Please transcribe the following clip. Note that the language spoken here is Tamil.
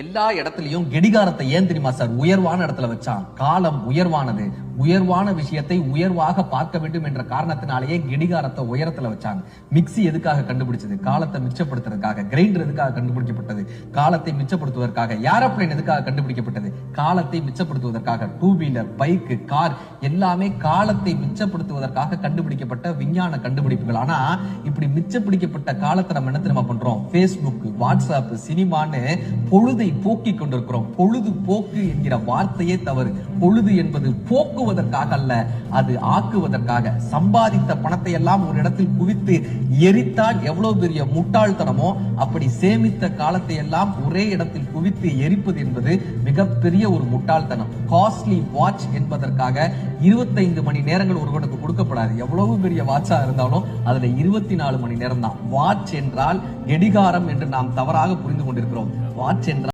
எல்லா இடத்துலயும் கெடிகாரத்தை ஏன் தெரியுமா சார் உயர்வான இடத்துல வச்சான்? காலம் உயர்வானது. உயர்வான விஷயத்தை உயர்வாக பார்க்க வேண்டும் என்ற காரணத்தினாலேயே கெடிகாரத்தை உயரத்துல வச்சாங்க. மிக்சி எதுக்காக கண்டுபிடிச்சது? காலத்தை மிச்சப்படுத்துறதுக்காக. கிரைண்டர் எதுக்காக கண்டுபிடிக்கப்பட்டது? காலத்தை மிச்சப்படுத்துவதற்காக. ஏரோப்ளேன் எதுக்காக கண்டுபிடிக்கப்பட்டது? காலத்தை மிச்சப்படுத்துவதற்காக. டூ வீலர், பைக்கு, கார் எல்லாமே காலத்தை மிச்சப்படுத்துவதற்காக கண்டுபிடிக்கப்பட்ட விஞ்ஞான கண்டுபிடிப்புகள். ஆனா இப்படி மிச்சப்பிடிக்கப்பட்ட காலத்தை நம்ம என்ன தெரியுமா பண்றோம்? பேஸ்புக், வாட்ஸ்அப், சினிமான்னு பொழுதை போக்கி கொண்டிருக்கிறோம். பொழுது போக்கு என்கிற வார்த்தையே தவறு. பொழுது என்பது போக்குவதற்காக அல்ல, அது ஆக்குவதற்காக. சம்பாதித்த பணத்தை எல்லாம் ஒரு இடத்தில் குவித்து எரித்தால் எவ்வளவு பெரிய முட்டாள்தனமோ, அப்படி சேமித்த காலத்தை எல்லாம் ஒரே இடத்தில் குவித்து எரிப்பது என்பது மிகப்பெரிய ஒரு முட்டாள்தனம். காஸ்ட்லி வாட்ச் என்பதற்காக 25 மணி நேரங்கள் ஒருவனுக்கு கொடுக்கப்படாது. எவ்வளவு பெரிய வாட்சா இருந்தாலும் அதுல 24 மணி நேரம் தான். வாட்ச் என்றால் கெடிகாரம் என்று நாம் தவறாக புரிந்து கொண்டிருக்கிறோம். வாட்ச் என்றால்